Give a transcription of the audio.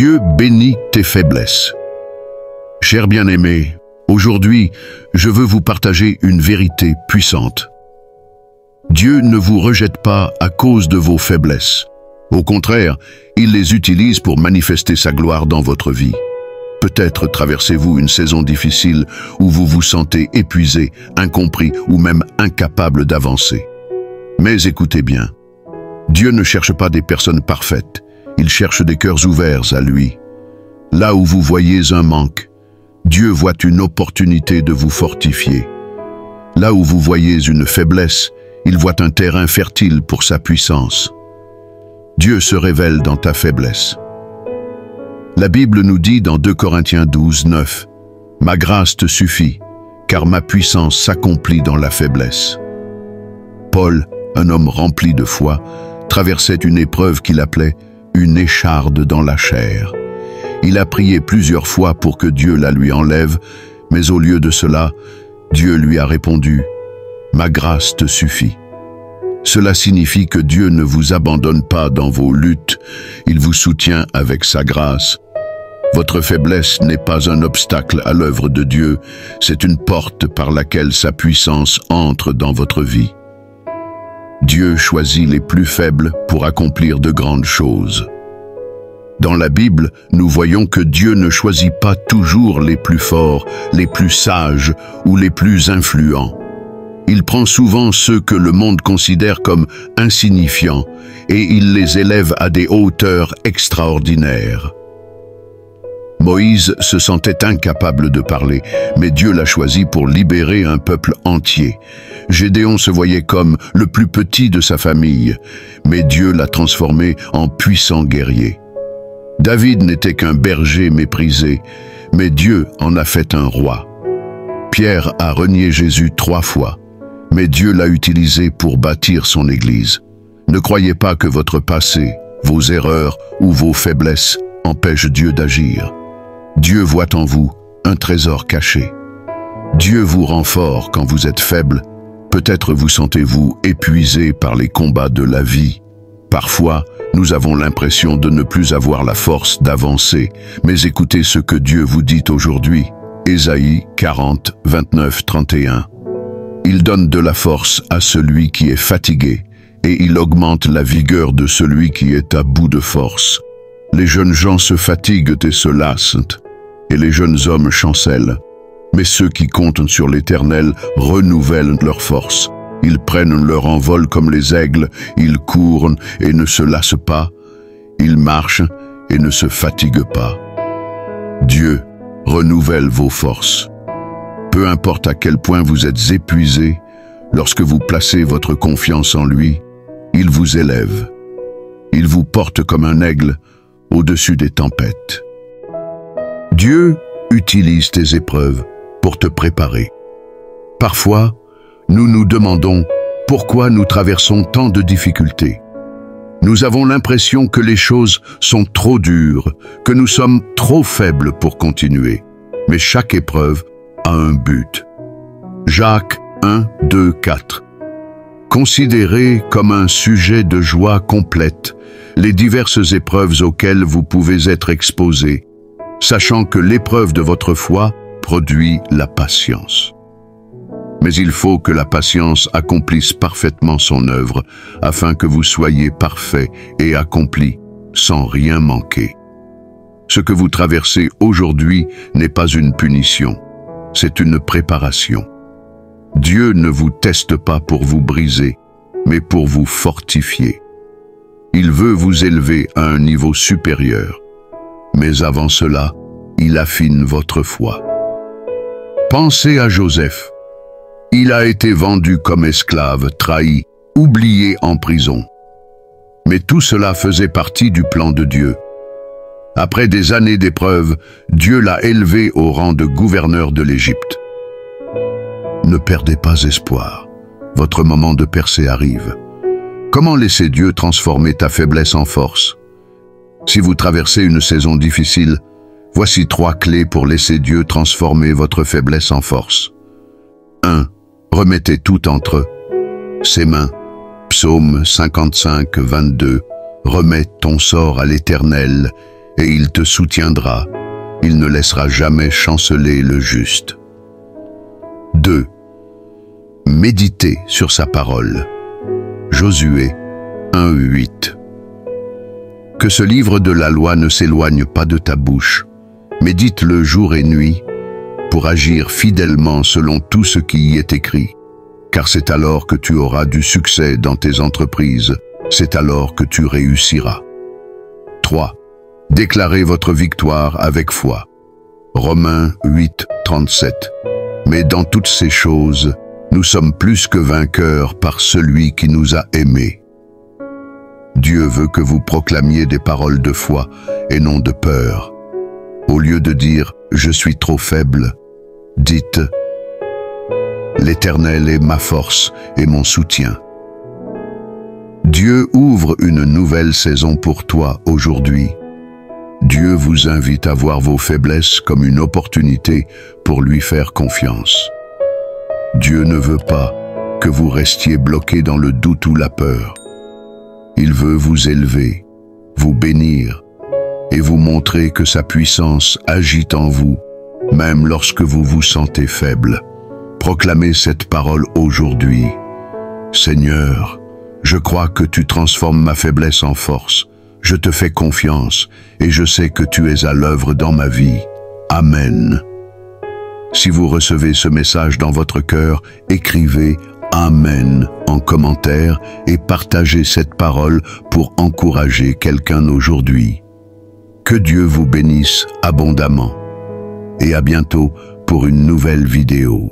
Dieu bénit tes faiblesses. Chers bien-aimés, aujourd'hui, je veux vous partager une vérité puissante. Dieu ne vous rejette pas à cause de vos faiblesses. Au contraire, il les utilise pour manifester sa gloire dans votre vie. Peut-être traversez-vous une saison difficile où vous vous sentez épuisé, incompris ou même incapable d'avancer. Mais écoutez bien, Dieu ne cherche pas des personnes parfaites, il cherche des cœurs ouverts à lui. Là où vous voyez un manque, Dieu voit une opportunité de vous fortifier. Là où vous voyez une faiblesse, il voit un terrain fertile pour sa puissance. Dieu se révèle dans ta faiblesse. La Bible nous dit dans 2 Corinthiens 12, 9, « Ma grâce te suffit, car ma puissance s'accomplit dans la faiblesse. » Paul, un homme rempli de foi, traversait une épreuve qu'il appelait une écharde dans la chair. Il a prié plusieurs fois pour que Dieu la lui enlève, mais au lieu de cela, Dieu lui a répondu « Ma grâce te suffit ». Cela signifie que Dieu ne vous abandonne pas dans vos luttes, il vous soutient avec sa grâce. Votre faiblesse n'est pas un obstacle à l'œuvre de Dieu, c'est une porte par laquelle sa puissance entre dans votre vie. Dieu choisit les plus faibles pour accomplir de grandes choses. Dans la Bible, nous voyons que Dieu ne choisit pas toujours les plus forts, les plus sages ou les plus influents. Il prend souvent ceux que le monde considère comme insignifiants et il les élève à des hauteurs extraordinaires. Moïse se sentait incapable de parler, mais Dieu l'a choisi pour libérer un peuple entier. Gédéon se voyait comme le plus petit de sa famille, mais Dieu l'a transformé en puissant guerrier. David n'était qu'un berger méprisé, mais Dieu en a fait un roi. Pierre a renié Jésus 3 fois, mais Dieu l'a utilisé pour bâtir son Église. Ne croyez pas que votre passé, vos erreurs ou vos faiblesses empêchent Dieu d'agir. Dieu voit en vous un trésor caché. Dieu vous rend fort quand vous êtes faible. Peut-être vous sentez-vous épuisé par les combats de la vie. Parfois, nous avons l'impression de ne plus avoir la force d'avancer. Mais écoutez ce que Dieu vous dit aujourd'hui. Ésaïe 40, 29, 31. Il donne de la force à celui qui est fatigué, et il augmente la vigueur de celui qui est à bout de force. Les jeunes gens se fatiguent et se lassent, et les jeunes hommes chancellent. Mais ceux qui comptent sur l'Éternel renouvellent leur force. Ils prennent leur envol comme les aigles, ils courent et ne se lassent pas, ils marchent et ne se fatiguent pas. Dieu renouvelle vos forces. Peu importe à quel point vous êtes épuisé, lorsque vous placez votre confiance en lui, il vous élève. Il vous porte comme un aigle au-dessus des tempêtes. Dieu utilise tes épreuves pour te préparer. Parfois, nous nous demandons pourquoi nous traversons tant de difficultés. Nous avons l'impression que les choses sont trop dures, que nous sommes trop faibles pour continuer. Mais chaque épreuve a un but. Jacques 1, 2, 4. Considérez comme un sujet de joie complète les diverses épreuves auxquelles vous pouvez être exposés, sachant que l'épreuve de votre foi produit la patience. Mais il faut que la patience accomplisse parfaitement son œuvre, afin que vous soyez parfaits et accomplis, sans rien manquer. Ce que vous traversez aujourd'hui n'est pas une punition, c'est une préparation. Dieu ne vous teste pas pour vous briser, mais pour vous fortifier. Il veut vous élever à un niveau supérieur. Mais avant cela, il affine votre foi. Pensez à Joseph. Il a été vendu comme esclave, trahi, oublié en prison. Mais tout cela faisait partie du plan de Dieu. Après des années d'épreuves, Dieu l'a élevé au rang de gouverneur de l'Égypte. Ne perdez pas espoir. Votre moment de percée arrive. Comment laisser Dieu transformer ta faiblesse en force? Si vous traversez une saison difficile, voici 3 clés pour laisser Dieu transformer votre faiblesse en force. 1. Remettez tout entre ses mains. Psaume 55, 22. Remets ton sort à l'Éternel, et il te soutiendra. Il ne laissera jamais chanceler le juste. 2. Méditez sur sa parole. Josué 1:8. Que ce livre de la loi ne s'éloigne pas de ta bouche. Médite-le jour et nuit pour agir fidèlement selon tout ce qui y est écrit. Car c'est alors que tu auras du succès dans tes entreprises, c'est alors que tu réussiras. 3. Déclarez votre victoire avec foi. Romains 8:37. Mais dans toutes ces choses, nous sommes plus que vainqueurs par celui qui nous a aimés. Dieu veut que vous proclamiez des paroles de foi et non de peur. Au lieu de dire « je suis trop faible », dites « l'Éternel est ma force et mon soutien ». Dieu ouvre une nouvelle saison pour toi aujourd'hui. Dieu vous invite à voir vos faiblesses comme une opportunité pour lui faire confiance. Dieu ne veut pas que vous restiez bloqué dans le doute ou la peur. Il veut vous élever, vous bénir et vous montrer que sa puissance agit en vous, même lorsque vous vous sentez faible. Proclamez cette parole aujourd'hui. Seigneur, je crois que tu transformes ma faiblesse en force. Je te fais confiance et je sais que tu es à l'œuvre dans ma vie. Amen. Si vous recevez ce message dans votre cœur, écrivez « Amen » en commentaire et partagez cette parole pour encourager quelqu'un aujourd'hui. Que Dieu vous bénisse abondamment. Et à bientôt pour une nouvelle vidéo.